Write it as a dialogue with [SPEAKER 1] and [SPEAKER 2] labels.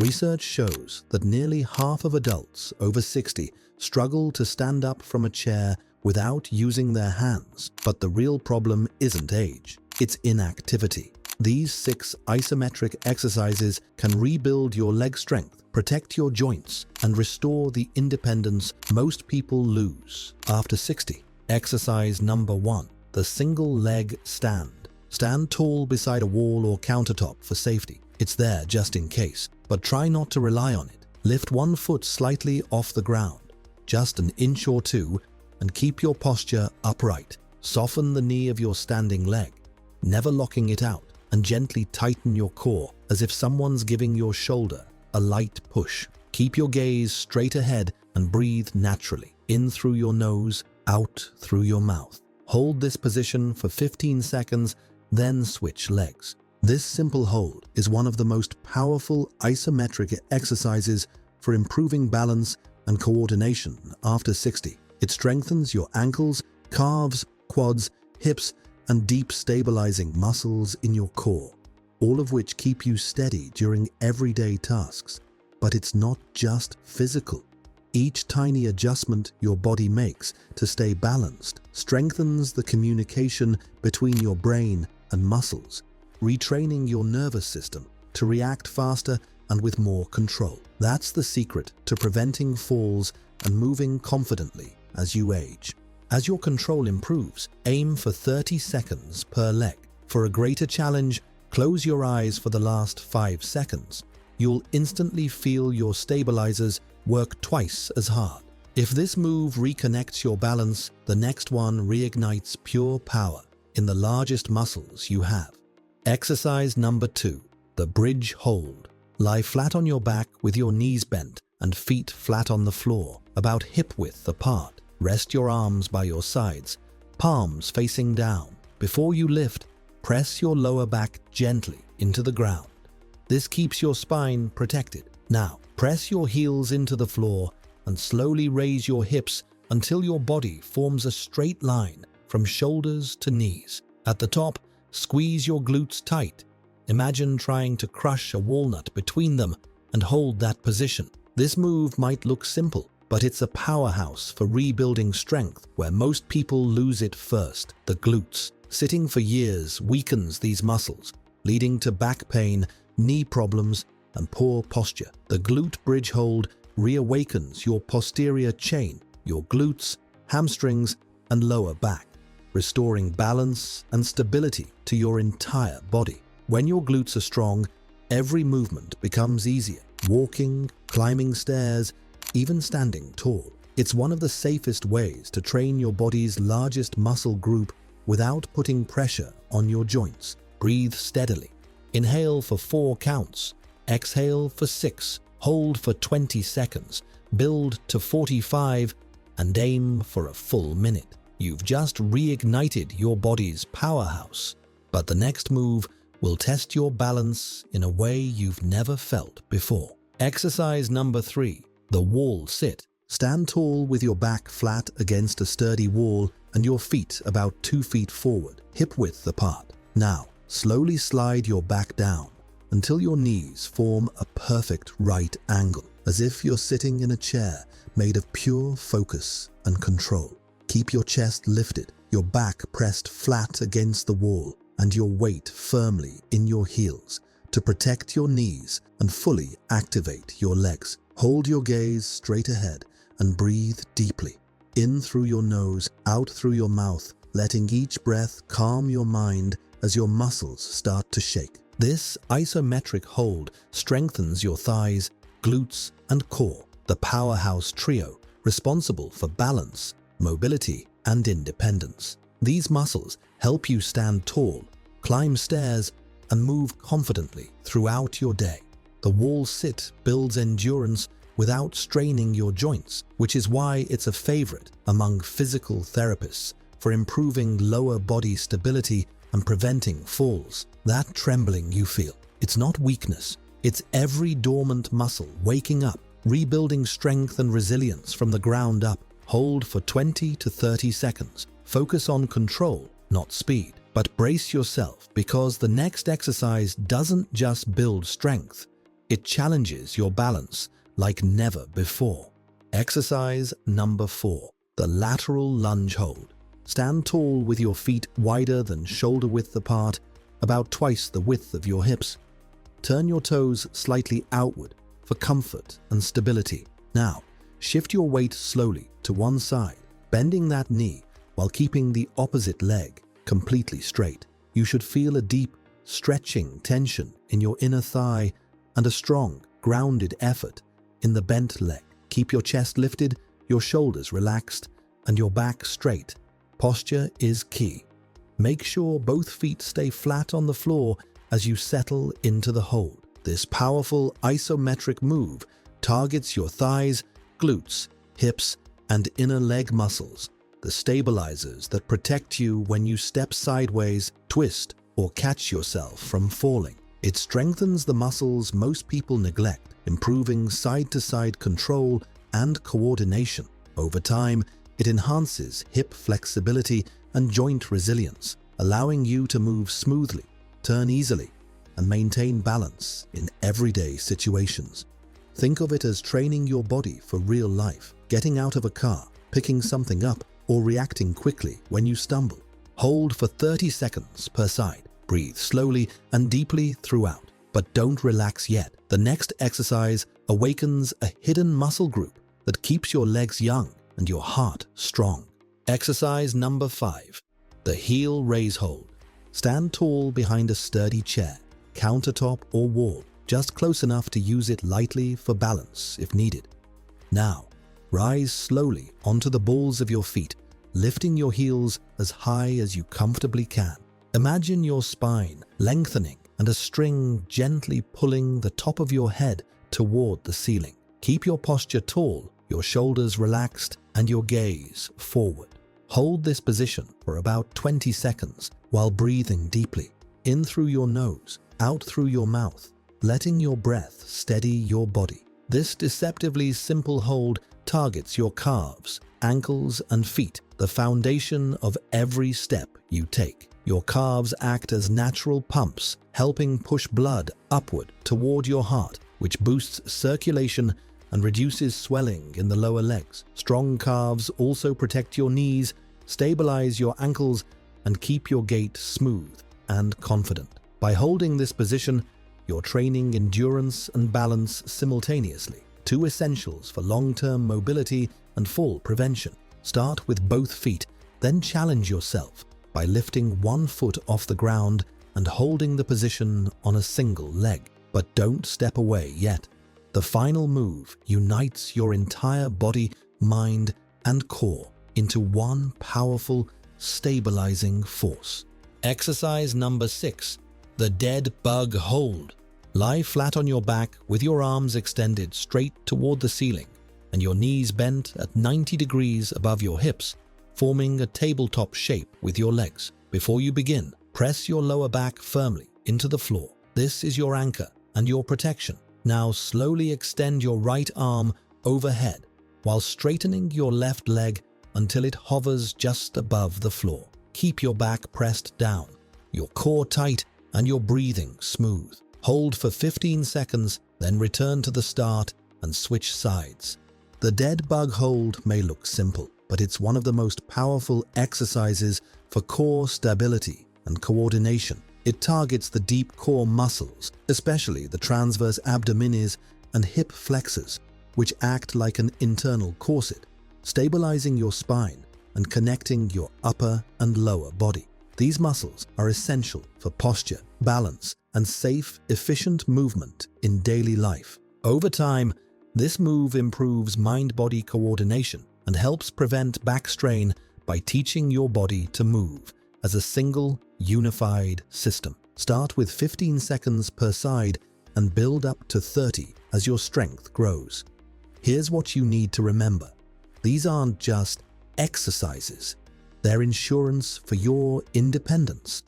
[SPEAKER 1] Research shows that nearly half of adults over 60 struggle to stand up from a chair without using their hands. But the real problem isn't age, it's inactivity. These 6 isometric exercises can rebuild your leg strength, protect your joints, and restore the independence most people lose after 60. Exercise number 1. The single leg stand. Stand tall beside a wall or countertop for safety. It's there just in case, but try not to rely on it. Lift one foot slightly off the ground, just an inch or two, and keep your posture upright. Soften the knee of your standing leg, never locking it out, and gently tighten your core as if someone's giving your shoulder a light push. Keep your gaze straight ahead and breathe naturally, in through your nose, out through your mouth. Hold this position for 15 seconds, then switch legs. This simple hold is one of the most powerful isometric exercises for improving balance and coordination after 60. It strengthens your ankles, calves, quads, hips, and deep stabilizing muscles in your core, all of which keep you steady during everyday tasks. But it's not just physical. Each tiny adjustment your body makes to stay balanced strengthens the communication between your brain and muscles, retraining your nervous system to react faster and with more control. That's the secret to preventing falls and moving confidently as you age. As your control improves, aim for 30 seconds per leg. For a greater challenge, close your eyes for the last 5 seconds. You'll instantly feel your stabilizers work twice as hard. If this move reconnects your balance, the next one reignites pure power in the largest muscles you have. Exercise number 2, the bridge hold. Lie flat on your back with your knees bent and feet flat on the floor, about hip width apart. Rest your arms by your sides, palms facing down. Before you lift, press your lower back gently into the ground. This keeps your spine protected. Now, press your heels into the floor and slowly raise your hips until your body forms a straight line from shoulders to knees. At the top, squeeze your glutes tight. Imagine trying to crush a walnut between them and hold that position. This move might look simple, but it's a powerhouse for rebuilding strength where most people lose it first, the glutes. Sitting for years weakens these muscles, leading to back pain, knee problems, and poor posture. The glute bridge hold reawakens your posterior chain, your glutes, hamstrings, and lower back, restoring balance and stability to your entire body. When your glutes are strong, every movement becomes easier. Walking, climbing stairs, even standing tall. It's one of the safest ways to train your body's largest muscle group without putting pressure on your joints. Breathe steadily. Inhale for 4 counts. Exhale for 6. Hold for 20 seconds. Build to 45 and aim for a full minute. You've just reignited your body's powerhouse. But the next move will test your balance in a way you've never felt before. Exercise number 3. The wall sit. Stand tall with your back flat against a sturdy wall and your feet about 2 feet forward, hip width apart. Now, slowly slide your back down until your knees form a perfect right angle, as if you're sitting in a chair made of pure focus and control. Keep your chest lifted, your back pressed flat against the wall, and your weight firmly in your heels to protect your knees and fully activate your legs. Hold your gaze straight ahead and breathe deeply, in through your nose, out through your mouth, letting each breath calm your mind as your muscles start to shake. This isometric hold strengthens your thighs, glutes, and core, the powerhouse trio responsible for balance, mobility, and independence. These muscles help you stand tall, climb stairs, and move confidently throughout your day. The wall sit builds endurance without straining your joints, which is why it's a favorite among physical therapists for improving lower body stability and preventing falls. That trembling you feel, it's not weakness, it's every dormant muscle waking up, rebuilding strength and resilience from the ground up. Hold for 20 to 30 seconds. Focus on control, not speed. But brace yourself, because the next exercise doesn't just build strength, It challenges your balance like never before. Exercise number 4, the lateral lunge hold. Stand tall with your feet wider than shoulder width apart, about twice the width of your hips. Turn your toes slightly outward for comfort and stability. Now, shift your weight slowly to one side, bending that knee while keeping the opposite leg completely straight. You should feel a deep, stretching tension in your inner thigh and a strong, grounded effort in the bent leg. Keep your chest lifted, your shoulders relaxed, and your back straight. Posture is key. Make sure both feet stay flat on the floor as you settle into the hold. This powerful isometric move targets your thighs, glutes, hips, and inner leg muscles, the stabilizers that protect you when you step sideways, twist, or catch yourself from falling. It strengthens the muscles most people neglect, improving side-to-side control and coordination. Over time, it enhances hip flexibility and joint resilience, allowing you to move smoothly, turn easily, and maintain balance in everyday situations. Think of it as training your body for real life, getting out of a car, picking something up, or reacting quickly when you stumble. Hold for 30 seconds per side. Breathe slowly and deeply throughout, but don't relax yet. The next exercise awakens a hidden muscle group that keeps your legs young and your heart strong. Exercise number 5, the heel raise hold. Stand tall behind a sturdy chair, countertop, or wall, just close enough to use it lightly for balance if needed. Now, rise slowly onto the balls of your feet, lifting your heels as high as you comfortably can. Imagine your spine lengthening and a string gently pulling the top of your head toward the ceiling. Keep your posture tall, your shoulders relaxed, and your gaze forward. Hold this position for about 20 seconds while breathing deeply, in through your nose, out through your mouth, letting your breath steady your body. This deceptively simple hold targets your calves, ankles, and feet, the foundation of every step you take. Your calves act as natural pumps, helping push blood upward toward your heart, which boosts circulation and reduces swelling in the lower legs. Strong calves also protect your knees, stabilize your ankles, and keep your gait smooth and confident. By holding this position, you're training endurance and balance simultaneously, two essentials for long-term mobility and fall prevention. Start with both feet, then challenge yourself by lifting one foot off the ground and holding the position on a single leg. But don't step away yet. The final move unites your entire body, mind, and core into one powerful, stabilizing force. Exercise number 6, the dead bug hold. Lie flat on your back with your arms extended straight toward the ceiling and your knees bent at 90 degrees above your hips, forming a tabletop shape with your legs. Before you begin, press your lower back firmly into the floor. This is your anchor and your protection. Now slowly extend your right arm overhead while straightening your left leg until it hovers just above the floor. Keep your back pressed down, your core tight, and your breathing smooth. Hold for 15 seconds, then return to the start and switch sides. The dead bug hold may look simple, but it's one of the most powerful exercises for core stability and coordination. It targets the deep core muscles, especially the transverse abdominis and hip flexors, which act like an internal corset, stabilizing your spine and connecting your upper and lower body. These muscles are essential for posture, balance, and safe, efficient movement in daily life. Over time, this move improves mind-body coordination and helps prevent back strain by teaching your body to move as a single, unified system. Start with 15 seconds per side and build up to 30 as your strength grows. Here's what you need to remember. These aren't just exercises. They're insurance for your independence,